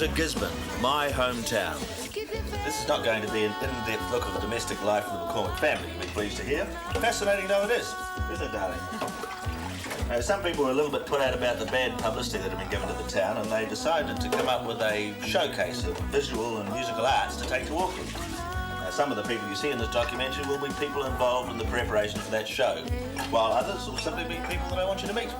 to Gisborne, my hometown. This is not going to be an in-depth look at the domestic life of the McCormick family, you'll be pleased to hear. Fascinating though it is, isn't it, darling? Now, some people were a little bit put out about the bad publicity that had been given to the town, and they decided to come up with a showcase of visual and musical arts to take to Auckland. Now, some of the people you see in this documentary will be people involved in the preparation for that show, while others will simply be people that I want you to meet.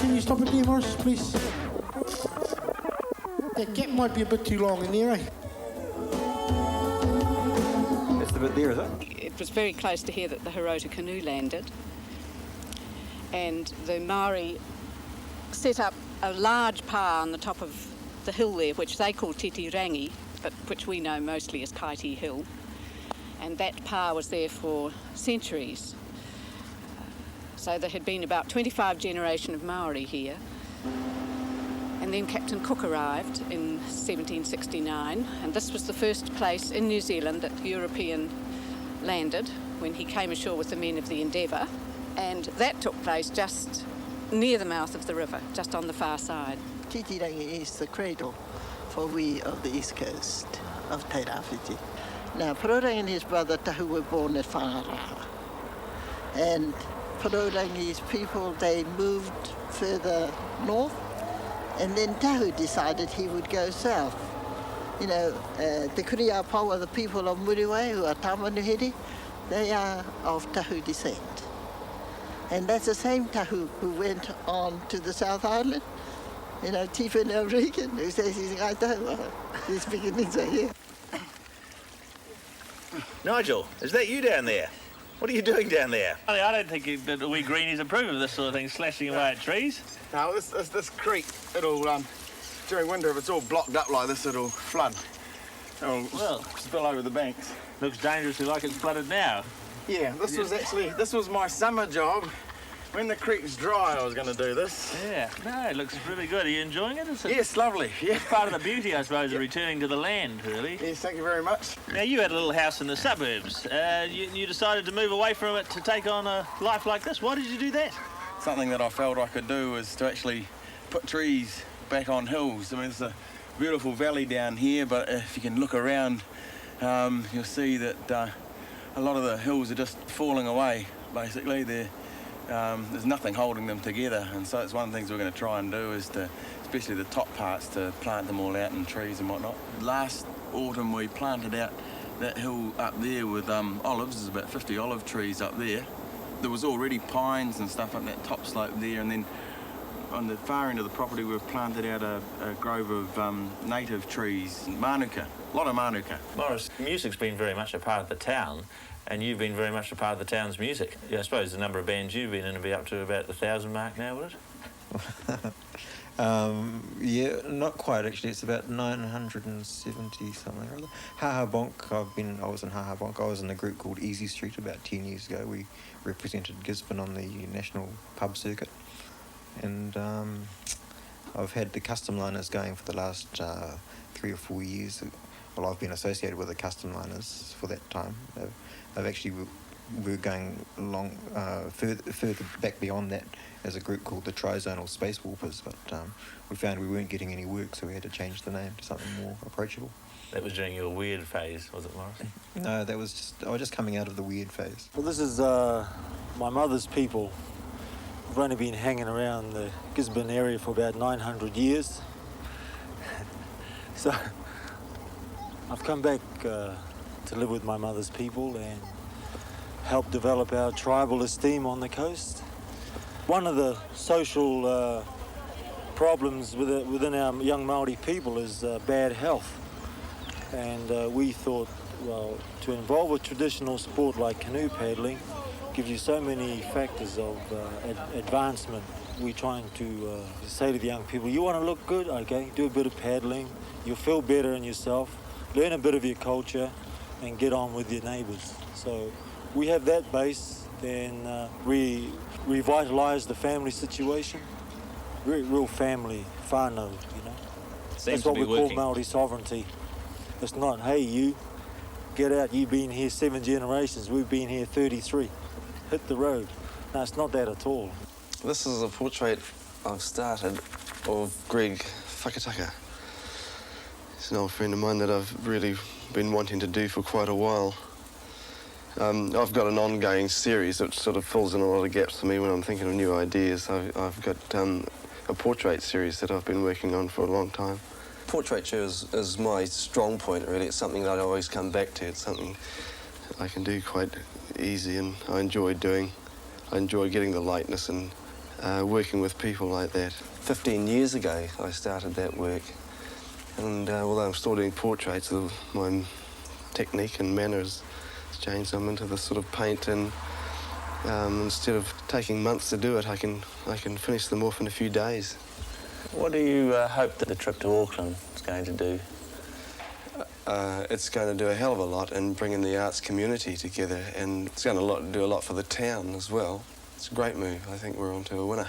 Can you stop it there, Morris, please? That gap might be a bit too long in there, eh? That's the bit there, is it? It was very close to here that the Hirota canoe landed, and the Maori set up a large pa on the top of the hill there, which they call Titirangi, but which we know mostly as Kaiti Hill, and that pa was there for centuries. So there had been about 25 generations of Maori here. And then Captain Cook arrived in 1769, and this was the first place in New Zealand that European landed when he came ashore with the men of the Endeavour. And that took place just near the mouth of the river, just on the far side. Titirangi is the cradle for we of the east coast of Te Rāwhiti. Now, Purorangi and his brother Tahu were born at Whangaraha. And Purorangi's people, they moved further north, and then Tahu decided he would go south. You know, the Kuriapawa, the people of Muriwai, who are Tamanuhiri, they are of Tahu descent. And that's the same Tahu who went on to the South Island. You know, Tifenau Regan, who says he's Ngaitahu. His beginnings are here. Nigel, is that you down there? What are you doing down there? I don't think that we greenies approve of this sort of thing, slashing away at trees. Now, this creek, it'll, during winter, if it's all blocked up like this, it'll flood. It'll spill over the banks. Looks dangerously like it's flooded now. Yeah, this was my summer job. When the creek's dry, I was going to do this. Yeah, no, it looks really good. Are you enjoying it? Yes, lovely. Yeah. It's part of the beauty, I suppose, of returning to the land, really. Yes, thank you very much. Now, you had a little house in the suburbs. You decided to move away from it to take on a life like this. Why did you do that? Something that I felt I could do was to actually put trees back on hills. I mean, it's a beautiful valley down here, but if you can look around, you'll see that a lot of the hills are just falling away, basically. There's nothing holding them together, and so it's one of the things we're going to try and do is to, especially the top parts, to plant them all out in trees and whatnot. Last autumn we planted out that hill up there with olives. There's about 50 olive trees up there. There was already pines and stuff up that top slope there, and then on the far end of the property we've planted out a grove of native trees, manuka, a lot of manuka. Morris, music's been very much a part of the town, and you've been very much a part of the town's music. Yeah, I suppose the number of bands you've been in will be up to about the 1,000 mark now, will it? Yeah, not quite actually. It's about 970 something or other. Haha Bonk, I was in Haha Bonk. I was in a group called Easy Street about 10 years ago. We represented Gisborne on the national pub circuit. And I've had the Custom Liners going for the last 3 or 4 years. Well, I've been associated with the Custom Liners for that time. We're going along further back beyond that as a group called the Trizonal Space Warpers, but we found we weren't getting any work, so we had to change the name to something more approachable. That was during your weird phase, was it, Morris? No, I was just coming out of the weird phase. Well, this is my mother's people. We've only been hanging around the Gisborne area for about 900 years. So I've come back to live with my mother's people and help develop our tribal esteem on the coast. One of the social problems within our young Māori people is bad health. And we thought, well, to involve a traditional sport like canoe paddling, gives you so many factors of advancement. We're trying to say to the young people, you want to look good? Okay, do a bit of paddling. You'll feel better in yourself. Learn a bit of your culture and get on with your neighbours. So we have that base, then we revitalise the family situation. Real family, whānau, you know. That's what we call Māori sovereignty. It's not, hey, you, get out, you've been here 7 generations, we've been here 33. Hit the road. No, it's not that at all. This is a portrait I've started of Greg Whakataka. He's an old friend of mine that I've really been wanting to do for quite a while. I've got an ongoing series that sort of fills in a lot of gaps for me when I'm thinking of new ideas. I've got a portrait series that I've been working on for a long time. Portraiture is my strong point, really. It's something that I always come back to. It's something I can do quite easy and I enjoy doing. I enjoy getting the lightness and working with people like that. 15 years ago, I started that work. And although I'm still doing portraits, my technique and manner has changed. I'm into this sort of paint, and instead of taking months to do it, I can finish them off in a few days. What do you hope that the trip to Auckland is going to do? It's going to do a hell of a lot and bring in the arts community together, and it's going to do a lot for the town as well. It's a great move. I think we're on to a winner.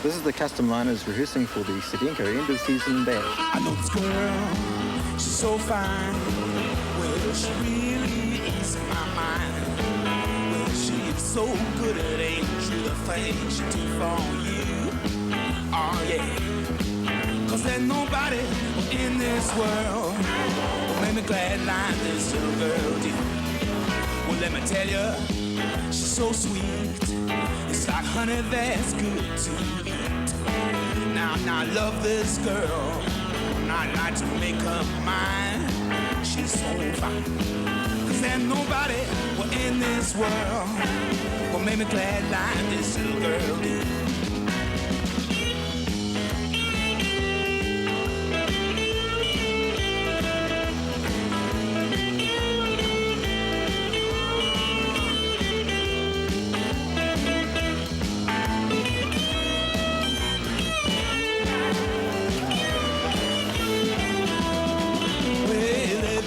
This is the custom liners rehearsing for the Sedenko end of season bash. I know this girl, she's so fine. Well, she really eases my mind. Well, she is so good at ain't true the things she do for you. Oh yeah, 'cause there's nobody in this world will make me glad like this little girl did. Well, let me tell you, she's so sweet. It's like honey that's good to eat. Now I love this girl, and I'd like to make her mine. She's so fine, 'cause there's nobody in this world will make me glad like this little girl did.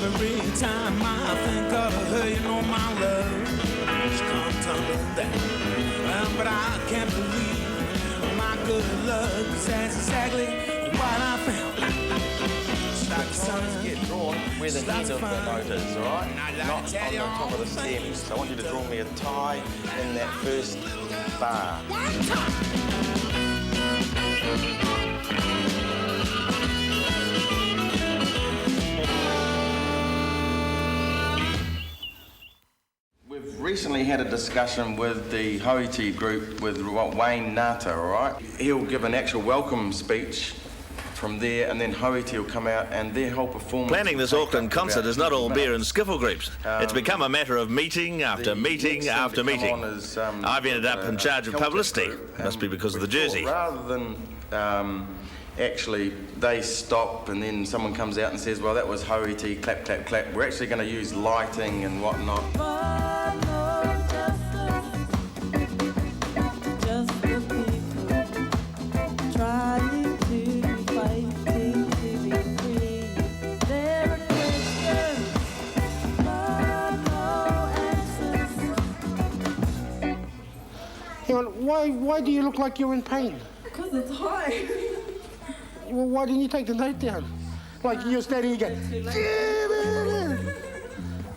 Every time I think of her, you know my love, she comes tumbling down. But I can't believe my good luck, 'cause that's exactly what I found. It's like the sun's Get drawn where the head of the note is, all right? Not on the top of the stem. So I want you to draw me a tie in that first bar. We've recently had a discussion with the Hoiti group with Wayne Nata, all right? He'll give an actual welcome speech from there, and then Hoiti will come out, and their whole performance... Planning this Auckland concert is not all beer and skiffle groups. It's become a matter of meeting after meeting after meeting. I've ended up in charge of publicity. Must be because of the jersey. Rather than actually they stop and then someone comes out and says, well, that was Hoiti, clap, clap, clap. We're actually going to use lighting and whatnot. Why do you look like you're in pain? Because it's hard. Well, why didn't you take the note down? Like you're standing here going,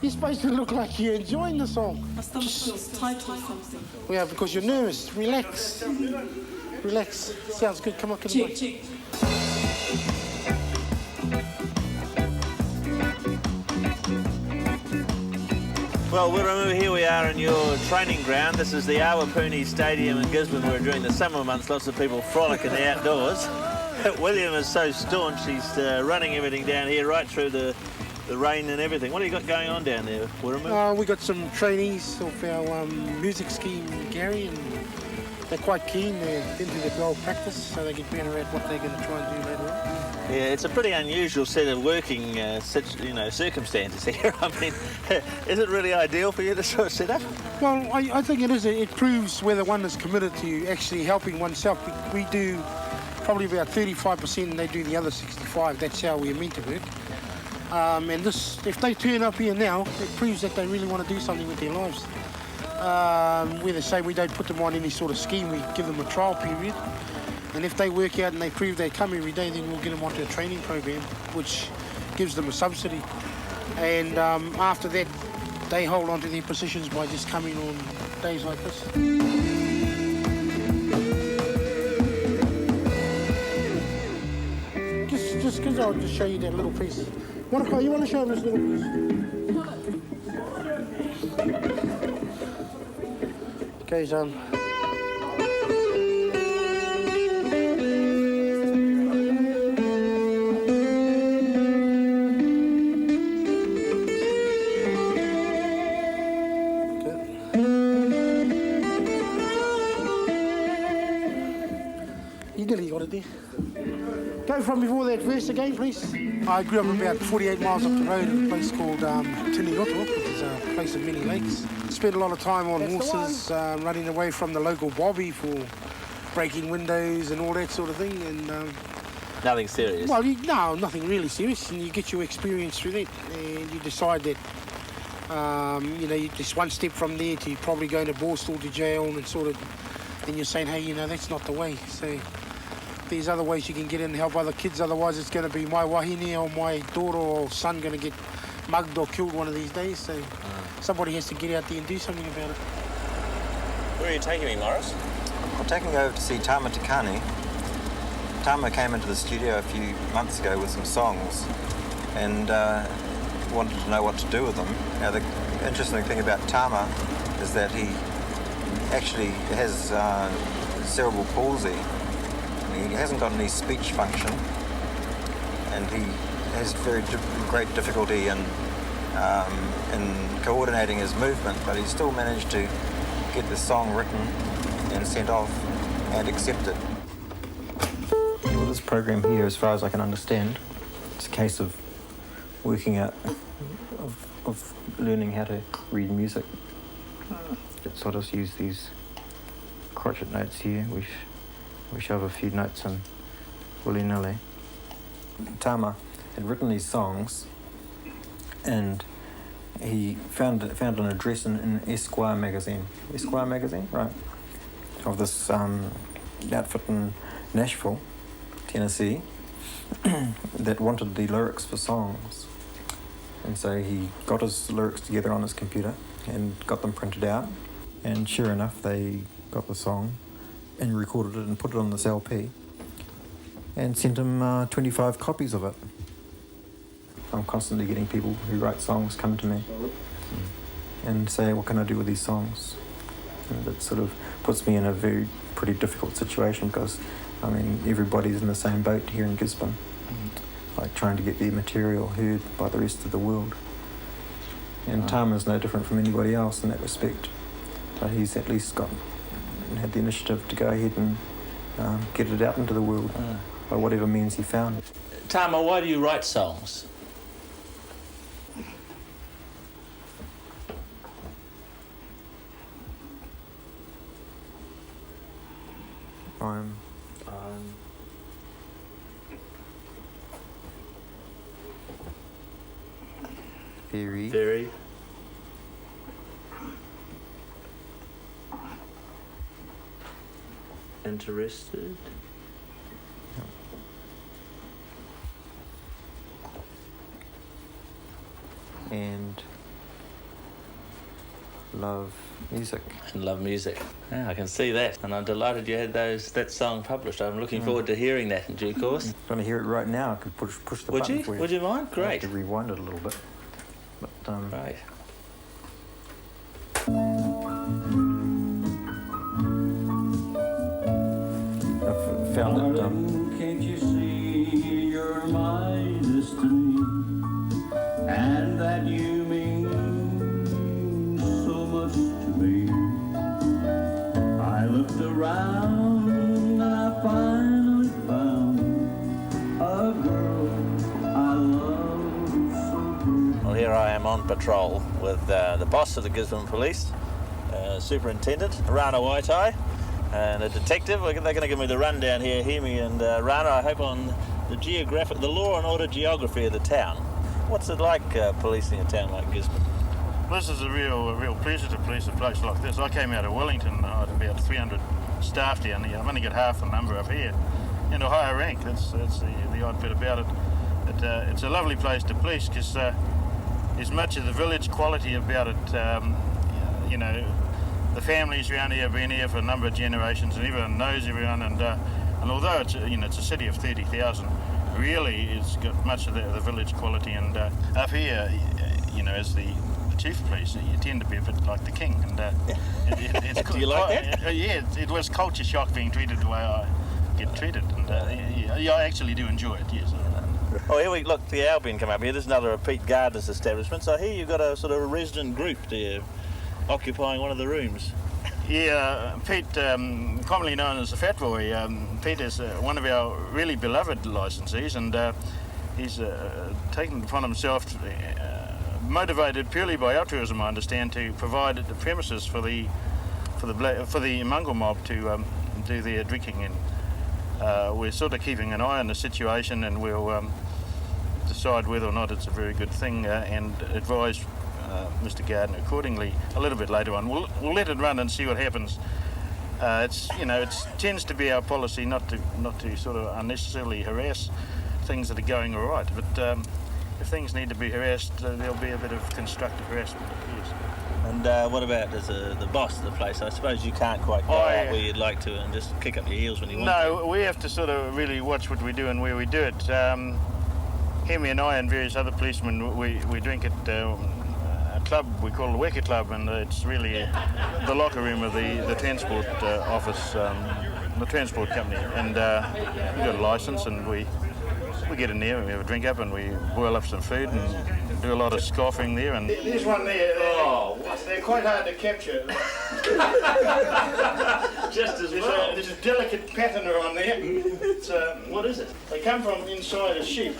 you're supposed to look like you're enjoying the song. My stomach feels tight or something. Yeah, because you're nervous. Relax. Relax. Sounds good. Come on, come on. Check. Well, Wiremu, here we are in your training ground. This is the Awapuni Stadium in Gisborne, where during the summer months lots of people frolic in the outdoors. William is so staunch, he's running everything down here right through the rain and everything. What have you got going on down there, Wiremu? We got some trainees of our music scheme, Gary, and they're quite keen. They're into their goal practice, so they get better at what they're going to try and do later on. Yeah, it's a pretty unusual set of working, circumstances here. I mean, is it really ideal for you to sort of set up? Well, I think it is. It proves whether one is committed to actually helping oneself. We do probably about 35%, and they do the other 65%. That's how we're meant to work. And this, if they turn up here now, it proves that they really want to do something with their lives. Where they say we don't put them on any sort of scheme, we give them a trial period. And if they work out and they prove they come every day, then we'll get them onto a training program, which gives them a subsidy. And after that, they hold on to their positions by just coming on days like this. Just because I'll just show you that little piece. Monica, you want to show them this little piece? Okay, son. You nearly got it there. Go from before that verse again, please. I grew up about 48 miles up the road in a place called Tiniroto, which is a place of many lakes. Spent a lot of time on horses, running away from the local bobby for breaking windows and all that sort of thing. And nothing serious? Well, no, nothing really serious. And you get your experience through that, and you decide that, you're just one step from there to probably going to Borstal to jail, and sort of, then you're saying, hey, that's not the way. So there's other ways you can get in and help other kids. Otherwise, it's going to be my wahine or my daughter or son going to get mugged or killed one of these days. So somebody has to get out there and do something about it. Where are you taking me, Morris? I'm taking you over to see Tama Tikani. Tama came into the studio a few months ago with some songs and wanted to know what to do with them. Now, the interesting thing about Tama is that he actually has cerebral palsy. He hasn't got any speech function, and he has very great difficulty in coordinating his movement, but he's still managed to get the song written and sent off and accepted. Well, this program here, as far as I can understand, it's a case of working out, of learning how to read music. So I'll just use these crotchet notes here. We shove a few notes in willy-nilly. Tama had written these songs, and he found an address in Esquire magazine. Esquire magazine, right? Of this outfit in Nashville, Tennessee, that wanted the lyrics for songs. And so he got his lyrics together on his computer and got them printed out. And sure enough, they got the song and recorded it and put it on this LP and sent him 25 copies of it. I'm constantly getting people who write songs come to me and say, what can I do with these songs? And it sort of puts me in a pretty difficult situation because, everybody's in the same boat here in Gisborne, like trying to get their material heard by the rest of the world. And Tama's no different from anybody else in that respect, but he's at least had the initiative to go ahead and get it out into the world by whatever means he found. Tama, why do you write songs? I'm very interested. And love music. And love music. Yeah, I can see that. And I'm delighted you had that song published. I'm looking forward to hearing that in due course. I'm going to hear it right now. I could push the button for you. Would you mind? Great. I have to rewind it a little bit. But, right. I've found it. Can't you see you're my destiny, and that you mean so much to me? I looked around on patrol with the boss of the Gisborne Police, Superintendent Rana Waitai, and a detective. They're going to give me the rundown here, Hemi and Rana, I hope, on the law and order geography of the town. What's it like policing a town like Gisborne? This is a real pleasure to police a place like this. I came out of Wellington. I had about 300 staff down here. I've only got half the number up here, and a higher rank. That's the odd bit about it. It's a lovely place to police because there's much of the village quality about it. You know, the families around here have been here for a number of generations, and everyone knows everyone. And although it's a city of 30,000, really it's got much of the village quality. And up here, you know, as the chief of police, you tend to be a bit like the king. And it's do you like that? Yeah, it was culture shock being treated the way I get treated. And yeah, I actually do enjoy it. Yes. Oh, here we look. The Albion come up here. There's another of Pete Gardner's establishment. So here you've got a sort of a resident group there, occupying one of the rooms. Yeah, Pete, commonly known as the Fat Boy. Pete is one of our really beloved licensees, and he's taken it upon himself, motivated purely by altruism, I understand, to provide the premises for the Mungal mob to do their drinking in. We're sort of keeping an eye on the situation, and we'll decide whether or not it's a very good thing and advise Mr. Gardner accordingly a little bit later on. We'll let it run and see what happens. It tends to be our policy not to sort of unnecessarily harass things that are going all right. But if things need to be harassed, there'll be a bit of constructive harassment. Yes. And what about as the boss of the place? I suppose you can't quite go out where you'd like to and just kick up your heels when you want to. No, we have to sort of really watch what we do and where we do it. Hemi and I and various other policemen, we drink at a club we call the Weka Club, and it's really the locker room of the transport office, the transport company. And we've got a licence, and we get in there and we have a drink up and we boil up some food and do a lot of scoffing there. And there's one there. They're quite hard to capture. Just as well. There's a delicate patina on there. It's, what is it? They come from inside a sheep.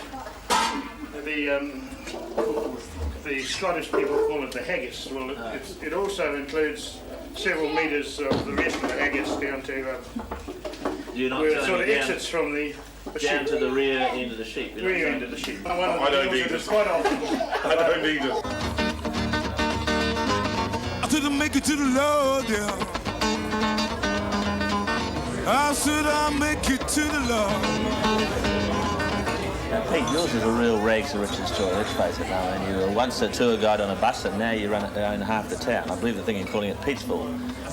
The Scottish people call it the haggis. Well, it also includes several metres of the rest of the haggis down to where it sort of exits from the down to the rear end of the sheep. Rear end of the sheep. I don't need it. Quite often. I don't need it. I didn't make it to the Lord, yeah. I said I'll make it to the Lord. Now, Pete, yours is a real rags to riches story, let's face it now. And you were once a tour guide on a bus, and now you own half the town. I believe the thing in calling it Petersville.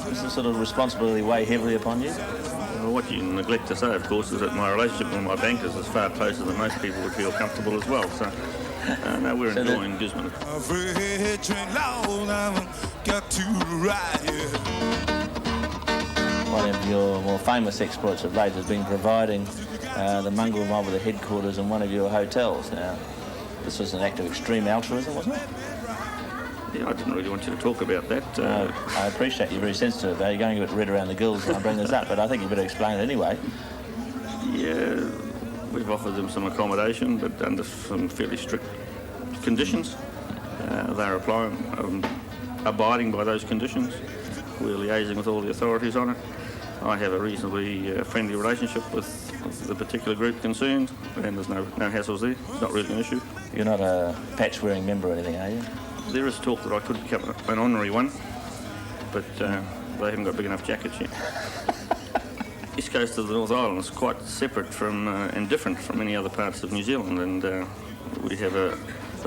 Does the sort of responsibility weigh heavily upon you? Well, what you neglect to say, of course, is that my relationship with my bankers is far closer than most people would feel comfortable as well. So, no, we're enjoying Gisborne. One of your more famous exploits of late has been providing the Mungal mob with a headquarters in one of your hotels. Now, this was an act of extreme altruism, wasn't it? Yeah, I didn't really want you to talk about that. No, I appreciate you're very sensitive about it. You're going a bit red around the gills when I bring this up, but I think you better explain it anyway. Yeah, we've offered them some accommodation, but under some fairly strict conditions. They're abiding by those conditions. We're liaising with all the authorities on it. I have a reasonably friendly relationship with the particular group concerned, and there's no hassles there. It's not really an issue. You're not a patch-wearing member or anything, are you? There is talk that I could become an honorary one, but they haven't got big enough jackets yet. East coast of the North Island is quite separate from and different from many other parts of New Zealand, and we have a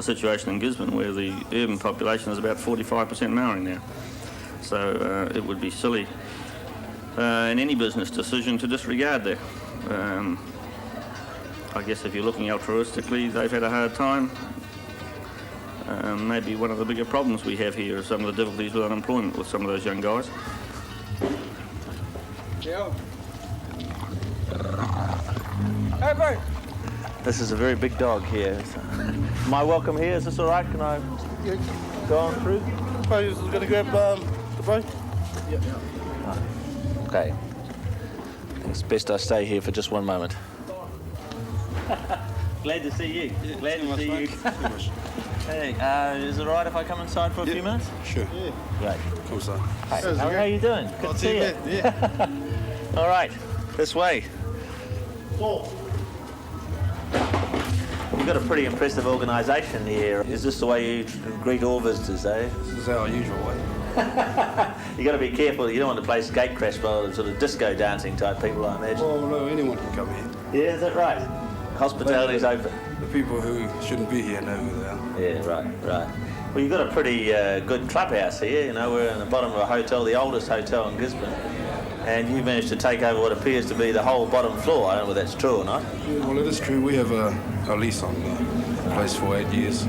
situation in Gisborne where the urban population is about 45% Maori now. So it would be silly in any business decision to disregard that. I guess if you're looking altruistically, they've had a hard time. Maybe one of the bigger problems we have here is some of the difficulties with unemployment with some of those young guys. Yeah. Hey, mate. This is a very big dog here. Am I welcome here? Is this all right? Can I go on through? I was going to grab the boat. Yeah. Okay. It's best I stay here for just one moment. Glad to see you. Glad to see you. Hey, is it all right if I come inside for a few minutes? Sure. Yeah. Great. Come inside. Hey, how are you doing? Good to see you. Yeah. All right, this way. You've got a pretty impressive organisation here. Is this the way you greet all visitors, eh? This is our usual way. You got to be careful. You don't want the place gate crashed by the sort of disco dancing type people, I imagine. Well, no, anyone can come here. Yeah, is that right? Hospitality's open. The people who shouldn't be here know who they are. Yeah, right. Well, you've got a pretty good clubhouse here. You know, we're in the bottom of a hotel, the oldest hotel in Gisborne. And you managed to take over what appears to be the whole bottom floor. I don't know whether that's true or not. Yeah, well, it is true. We have a lease on the place for 8 years.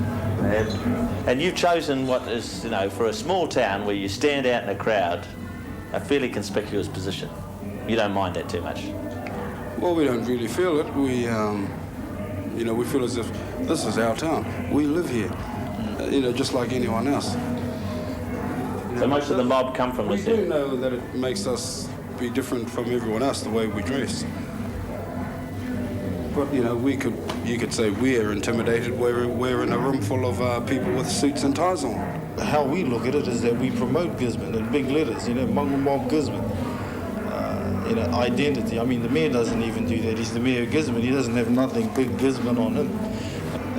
And you've chosen what is, you know, for a small town where you stand out in a crowd, a fairly conspicuous position. You don't mind that too much? Well, we don't really feel it. We, you know, we feel as if this is our town. We live here, you know, just like anyone else. So most of the mob come from this area? We do area? know that it makes us be different from everyone else, the way we dress. But, you know, you could say we're intimidated. We're in a room full of people with suits and ties on. How we look at it is that we promote Gisborne in big letters, you know, Mungo Mob Gisborne. You know, identity. I mean, the mayor doesn't even do that. He's the mayor of Gisborne. He doesn't have nothing big Gisborne on him.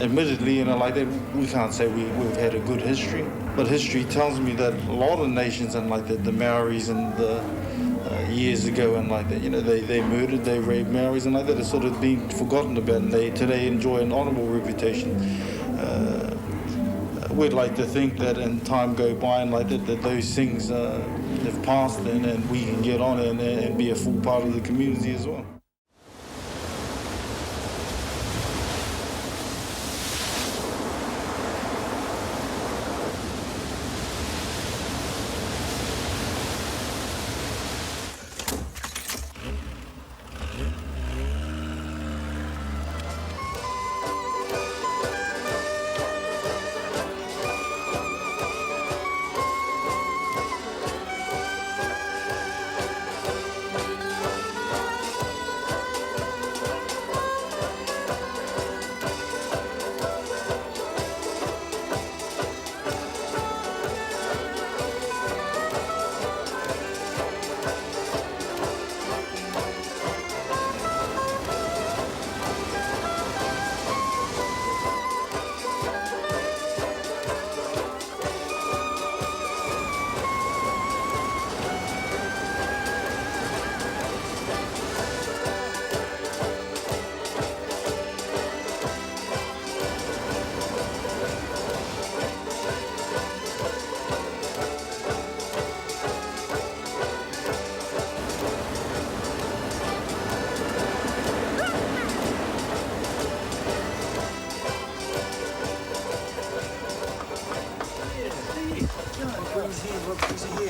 Admittedly, you know, like that, we can't say we've had a good history. But history tells me that a lot of nations, and like the Maoris and the years ago and like that, you know, they murdered, they raped Maoris and like that. It's sort of been forgotten about, and they today enjoy an honourable reputation. We'd like to think that in time go by and like that those things have passed and we can get on and be a full part of the community as well.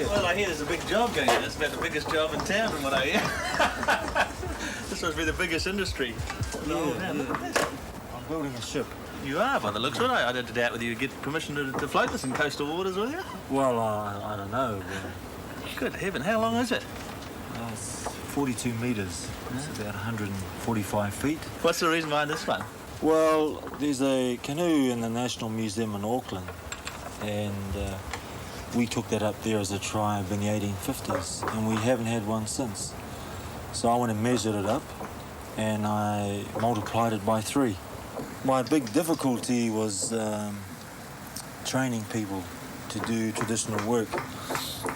Well, I hear there's a big job going on. It's about the biggest job in town from what I hear. This must be the biggest industry. I'm building a ship. You are, by the looks of it. I don't doubt whether you get permission to float this in coastal waters, will you? Well, I don't know. Good heaven, how long is it? It's 42 metres. It's about 145 feet. What's the reason behind this one? Well, there's a canoe in the National Museum in Auckland, and we took that up there as a tribe in the 1850s, and we haven't had one since. So I went and measured it up, and I multiplied it by 3. My big difficulty was training people to do traditional work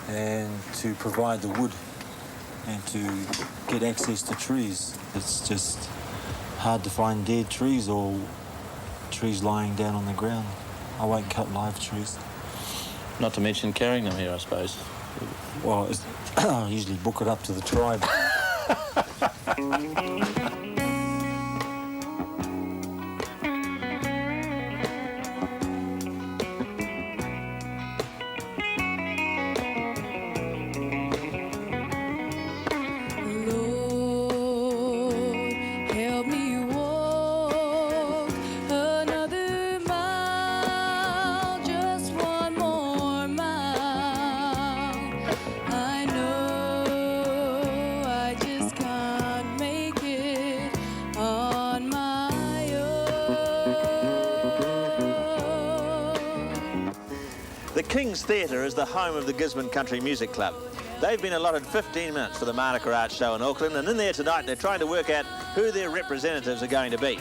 and to provide the wood and to get access to trees. It's just hard to find dead trees or trees lying down on the ground. I won't cut live trees. Not to mention carrying them here, I suppose. Well, I usually book it up to the tribe. Help me walk another mile, just one more mile. I know I just can't make it. The King's Theatre is the home of the Gisborne Country Music Club. They've been allotted 15 minutes for the Mānuka Art Show in Auckland, and in there tonight they're trying to work out who their representatives are going to be.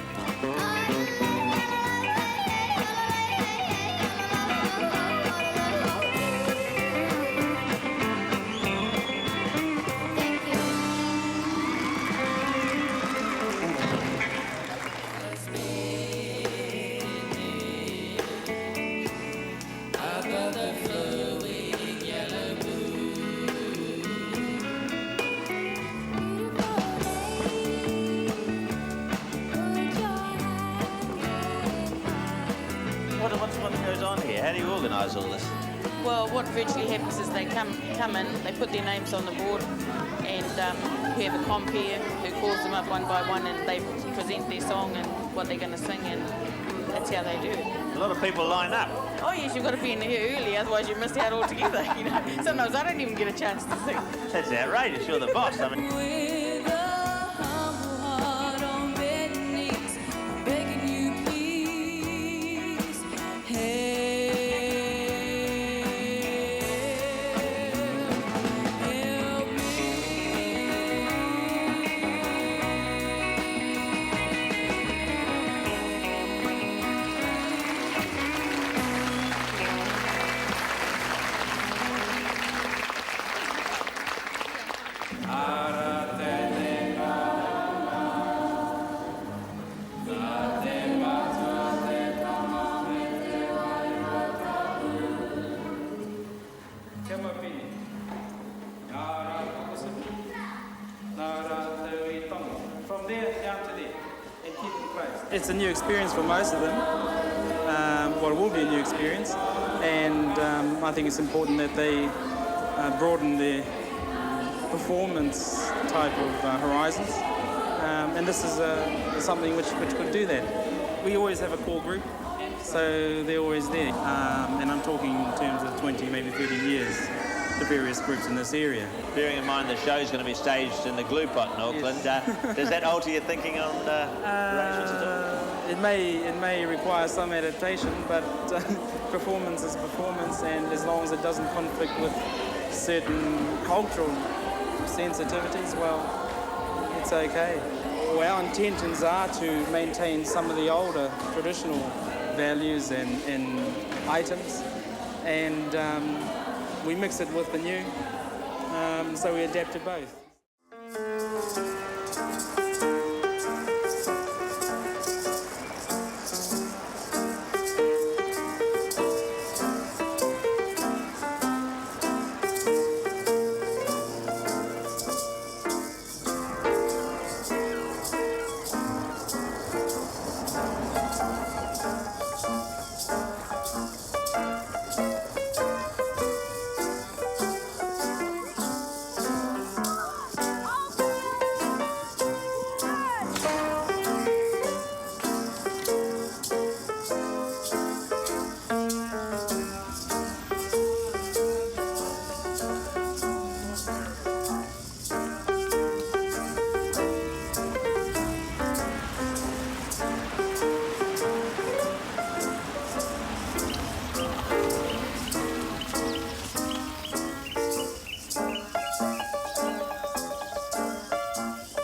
What goes on here? How do you organise all this? Well, what virtually happens is they come in, they put their names on the board, and we have a compere who calls them up one by one, and they present their song and what they're going to sing, and that's how they do it. A lot of people line up. Oh yes, you've got to be in here early, otherwise you miss out altogether. You know, sometimes I don't even get a chance to sing. That's outrageous. You're the boss. I mean. With a humble heart on bended knees, begging you please, help me. From there down to there, and keep it close. It's a new experience for most of them. Well, it will be a new experience, and I think it's important that they broaden their performance type of horizons. And this is something which could do that. We always have a core group, so they're always there. And I'm talking in terms of 20, maybe 30 years, the various groups in this area. Bearing in mind the show's going to be staged in the Glue Pot in Auckland, does that alter your thinking on arrangements at all? It may require some adaptation, but performance is performance, and as long as it doesn't conflict with certain cultural sensitivities, well, it's okay. Well, our intentions are to maintain some of the older traditional values and items, and we mix it with the new, so we adapt to both.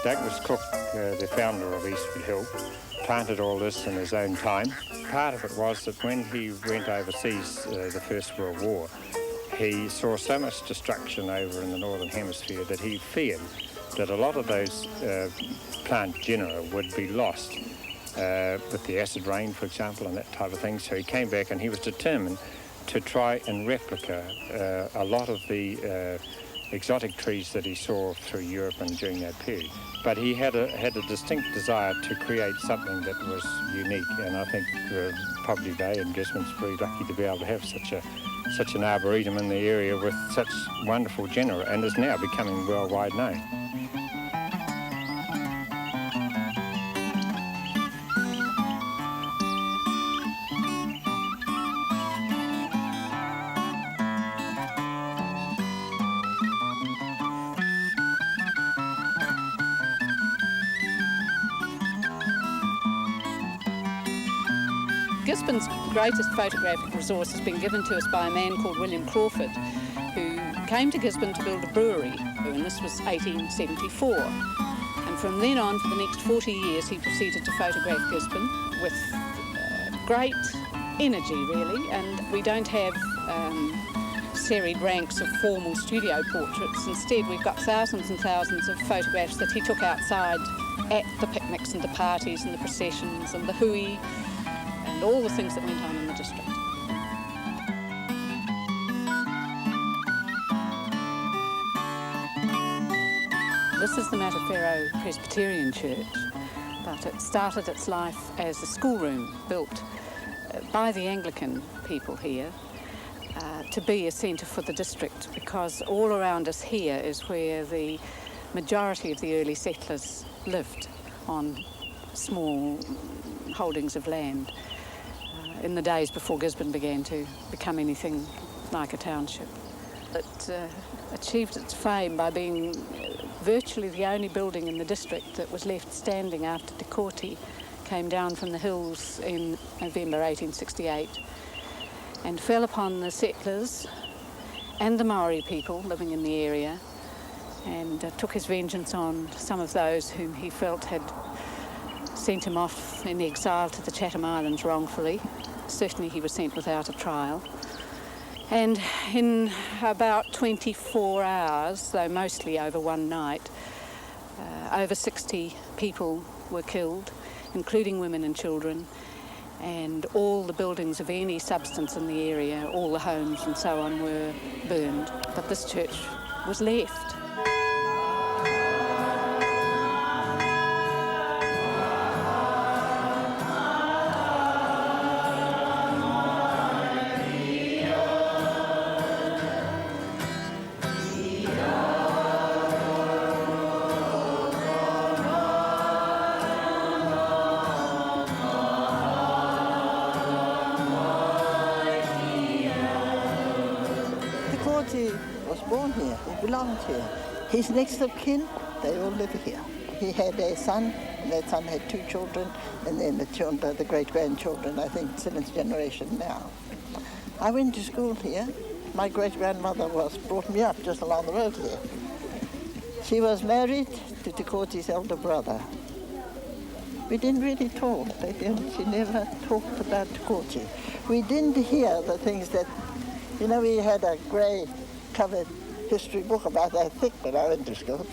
Douglas Cook, the founder of Eastwood Hill, planted all this in his own time. Part of it was that when he went overseas, the First World War, he saw so much destruction over in the Northern Hemisphere that he feared that a lot of those plant genera would be lost with the acid rain, for example, and that type of thing. So he came back and he was determined to try and replicate a lot of the exotic trees that he saw through Europe and during that period. But he had a distinct desire to create something that was unique, and I think probably they and Gisborne's very lucky to be able to have such an arboretum in the area with such wonderful genera, and is now becoming worldwide known. Gisborne's greatest photographic resource has been given to us by a man called William Crawford, who came to Gisborne to build a brewery, and this was 1874. And from then on, for the next 40 years, he proceeded to photograph Gisborne with great energy, really, and we don't have serried ranks of formal studio portraits. Instead, we've got thousands and thousands of photographs that he took outside at the picnics and the parties and the processions and the hui and all the things that went on in the district. This is the Matafero Presbyterian Church, but it started its life as a schoolroom built by the Anglican people here to be a centre for the district, because all around us here is where the majority of the early settlers lived, on small holdings of land in the days before Gisborne began to become anything like a township. It achieved its fame by being virtually the only building in the district that was left standing after Te Kooti came down from the hills in November 1868 and fell upon the settlers and the Maori people living in the area, and took his vengeance on some of those whom he felt had sent him off in exile to the Chatham Islands wrongfully. Certainly he was sent without a trial. And in about 24 hours, though mostly over one night, over 60 people were killed, including women and children, and all the buildings of any substance in the area, all the homes and so on, were burned. But this church was left. Was born here, he belonged here. His next of kin, they all live here. He had a son, and that son had 2 children, and then the children, the great-grandchildren, I think, 7th generation now. I went to school here. My great-grandmother brought me up just along the road here. She was married to Te Koti's elder brother. We didn't really talk. She never talked about Te Koti. We didn't hear the things that, you know, we had a grey covered history book about that thick when I went to school.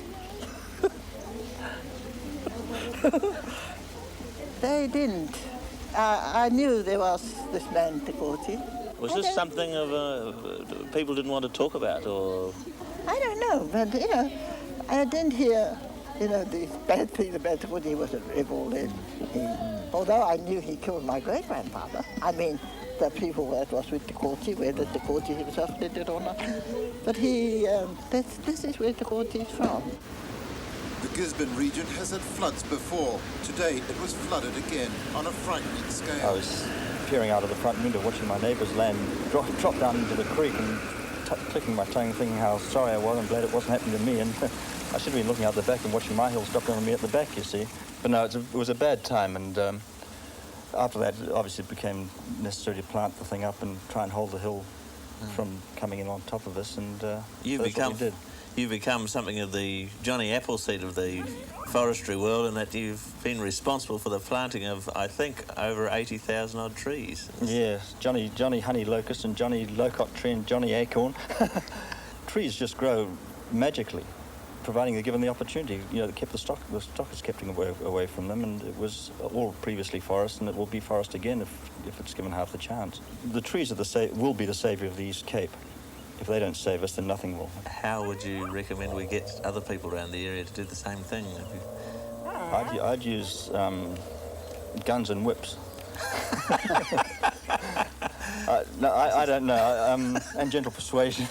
They didn't. I knew there was this man Te Koti. Was this something of people didn't want to talk about, or? I don't know, but you know, I didn't hear, you know, the bad things about Te Koti. He was a rebel, and although I knew he killed my great-grandfather, I mean, the people that was with Te Koti, whether Te Koti himself did it or not. But this is where Te Koti is from. The Gisborne region has had floods before. Today it was flooded again on a frightening scale. I was peering out of the front window watching my neighbour's land drop down into the creek and clicking my tongue thinking how sorry I was and glad it wasn't happening to me. And I should have been looking out the back and watching my hills drop down on me at the back, you see. But no, it was a bad time, and after that, obviously, it became necessary to plant the thing up and try and hold the hill from coming in on top of us, and You've become something of the Johnny Appleseed of the forestry world, in that you've been responsible for the planting of, I think, over 80,000 odd trees. Yeah, Johnny Honey Locust and Johnny Locust Tree and Johnny Acorn. Trees just grow magically, providing they're given the opportunity. You know, they kept the stock is kept away from them, and it was all previously forest, and it will be forest again if it's given half the chance. The trees will be the saviour of the East Cape. If they don't save us, then nothing will. How would you recommend we get other people around the area to do the same thing? I'd use guns and whips. No, I don't know. And gentle persuasion.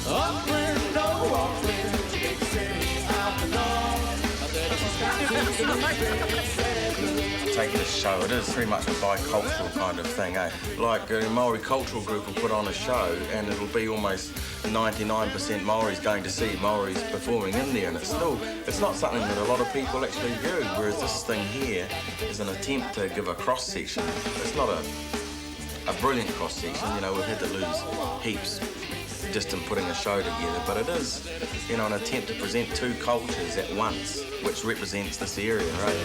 Auckland, take this show. It is very much a bicultural kind of thing, eh? Like a Maori cultural group will put on a show and it'll be almost 99% Maoris going to see Maoris performing in there, and it's not something that a lot of people actually view, whereas this thing here is an attempt to give a cross-section. It's not a brilliant cross-section, you know, we've had to lose heaps just in putting a show together, but it is, you know, an attempt to present two cultures at once, which represents this area, right?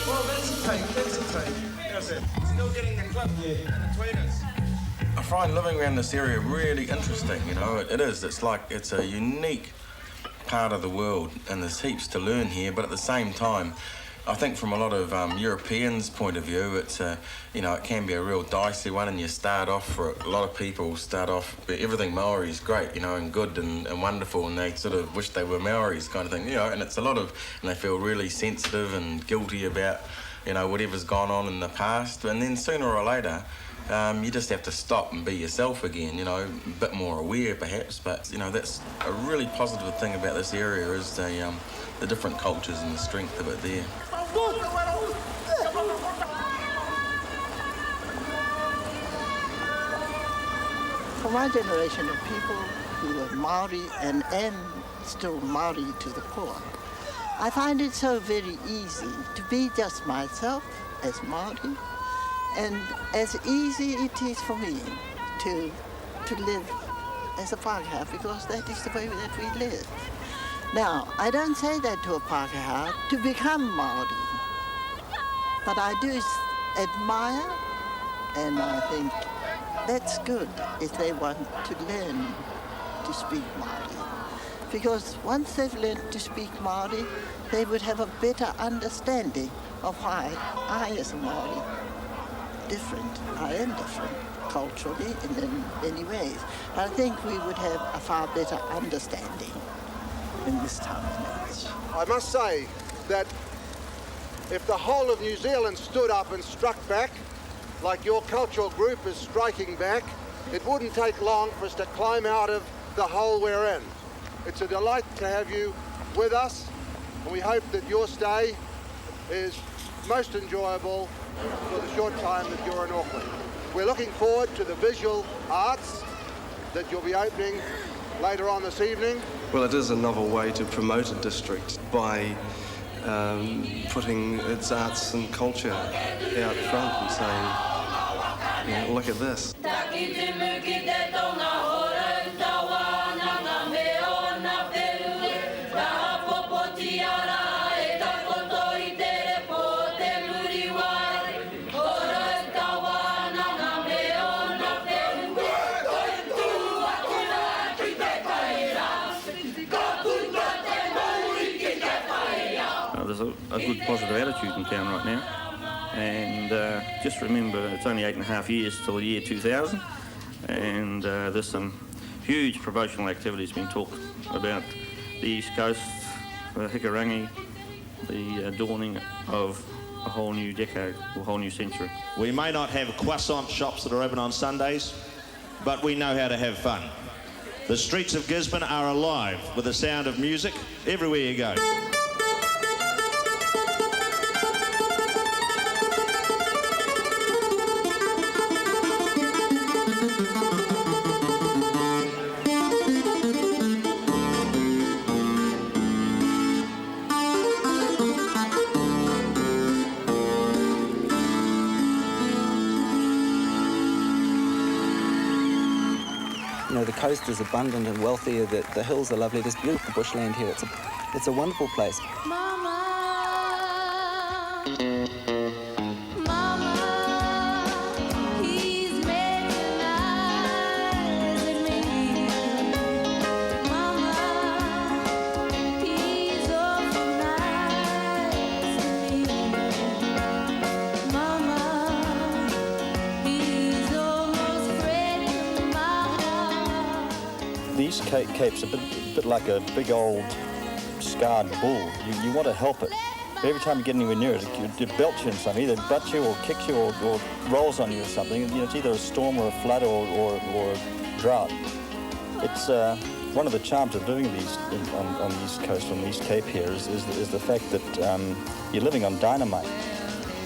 Well, that's a take. How's that? Still getting the clip between us. I find living around this area really interesting, you know, it is. It's a unique part of the world, and there's heaps to learn here, but at the same time, I think from a lot of Europeans' point of view, it's you know, it can be a real dicey one, and you start off, for a lot of people start off, everything Maori is great, you know, and good and wonderful, and they sort of wish they were Maoris kind of thing, you know, and it's a lot of, and they feel really sensitive and guilty about, you know, whatever's gone on in the past, and then sooner or later, you just have to stop and be yourself again, you know, a bit more aware perhaps, but, you know, that's a really positive thing about this area is the different cultures and the strength of it there. For my generation of people who are Maori and am still Maori to the core, I find it so very easy to be just myself as Maori, and as easy it is for me to live as a Pākehā, because that is the way that we live. Now, I don't say that to a Pākehā to become Māori, but I do admire, and I think that's good if they want to learn to speak Māori. Because once they've learned to speak Māori, they would have a better understanding of why I, as a Māori, I am different culturally and in many ways. I think we would have a far better understanding in this time and age. I must say that if the whole of New Zealand stood up and struck back, like your cultural group is striking back, it wouldn't take long for us to climb out of the hole we're in. It's a delight to have you with us, and we hope that your stay is most enjoyable for the short time that you're in Auckland. We're looking forward to the visual arts that you'll be opening later on this evening. Well, it is a novel way to promote a district by putting its arts and culture out front and saying, you know, look at this. There's a good positive attitude in town right now, and just remember it's only 8.5 years till the year 2000, and there's some huge promotional activities being talked about the East Coast, Hikurangi, the dawning of a whole new decade, a whole new century. We may not have croissant shops that are open on Sundays, but we know how to have fun. The streets of Gisborne are alive with the sound of music everywhere you go. You know, the coast is abundant and wealthy, the hills are lovely, there's beautiful bushland here, it's a wonderful place. The East Cape's a bit like a big old scarred bull. You want to help it. But every time you get anywhere near it, it belts you in something. Either butts you or kicks you or rolls on you or something. You know, it's either a storm or a flood or drought. It's one of the charms of doing these on the East Coast, on the East Cape here, is the fact that you're living on dynamite.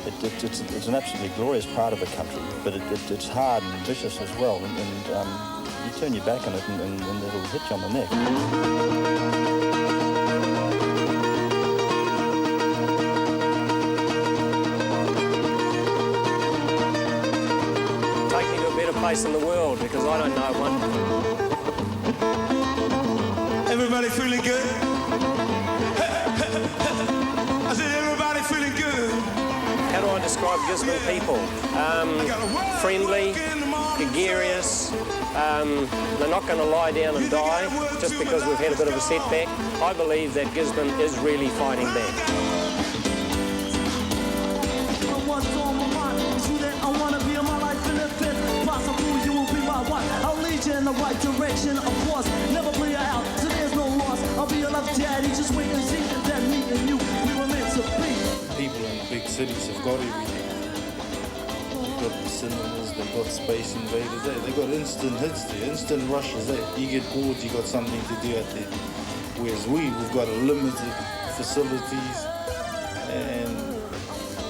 It's an absolutely glorious part of the country, but it's hard and vicious as well, and you turn your back on it and it'll hit you on the neck. Take me to a better place in the world, because I don't know one. Everybody feeling good? I said, everybody feeling good? How do I describe Gisborne people? Friendly, gregarious. They're not going to lie down and die just because we've had a bit of a setback. I believe that Gisborne is really fighting back. What's on my mind? See that I want to be in my life in the best possible. You will be my wife. I'll lead you in the right direction, of course. Never play you out, so there's no loss. I'll be your love daddy. Just wait and see that me and you, we were meant to be. People in big cities have got everything. They've got cinemas, they've got Space Invaders, they've got instant hits there, instant rushes there. You get bored, you got something to do out there. Whereas we've got a limited facilities, and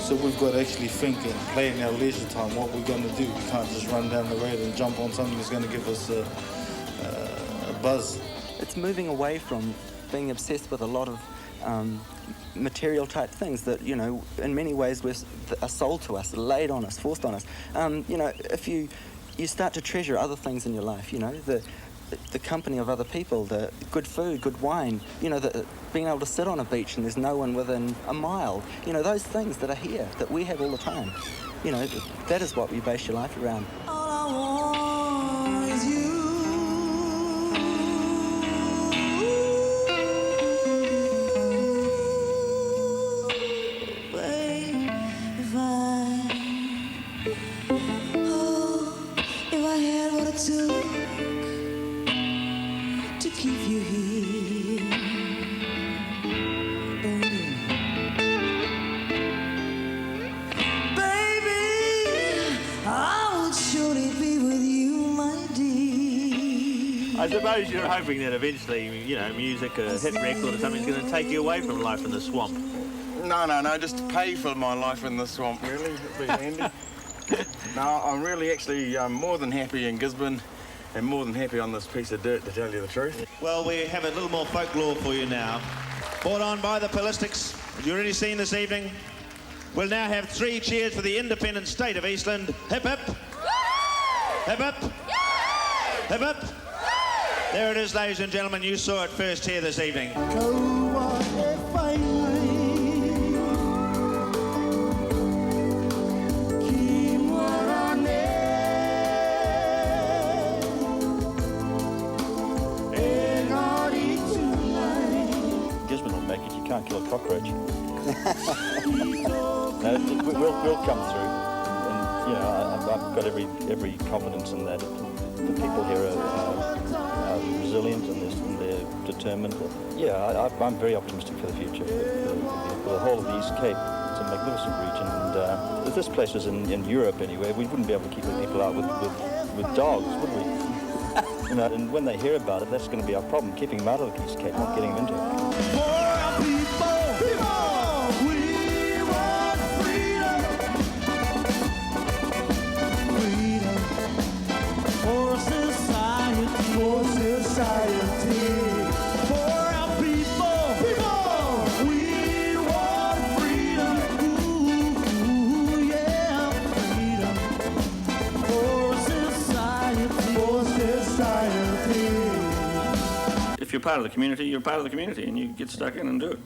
so we've got to actually think and play in our leisure time what we're going to do. We can't just run down the road and jump on something that's going to give us a buzz. It's moving away from being obsessed with a lot of material type things that, you know, in many ways are sold to us, laid on us, forced on us. You know, if you start to treasure other things in your life, you know, the company of other people, the good food, good wine, you know, being able to sit on a beach and there's no one within a mile, you know, those things that are here, that we have all the time, you know, that is what we base your life around. All I want is you. If I had what it took to keep you here, baby, I would surely be with you, my dear. I suppose you're hoping that eventually, you know, music, a hit record or something's going to take you away from life in the swamp. No, just to pay for my life in the swamp, really. It'd be handy. No, I'm really actually more than happy in Gisborne and more than happy on this piece of dirt, to tell you the truth. Well, we have a little more folklore for you now. Brought on by the Ballistics, as you've already seen this evening. We'll now have 3 cheers for the independent state of Eastland. Hip hip! Hip hip! Hip hip! There it is, ladies and gentlemen. You saw it first here this evening. Gisborne will make it. You can't kill a cockroach. No, we'll come through, and you know I've got every confidence in that. The people here are resilient and they're determined. Yeah, I'm very optimistic for the future. For the whole of the East Cape, it's a magnificent region, and if this place was in Europe anyway, we wouldn't be able to keep the people out with dogs, would we? You know, and when they hear about it, that's going to be our problem, keeping them out of the East Cape, not getting them into it. If you're part of the community, you're part of the community, and you get stuck in and do it.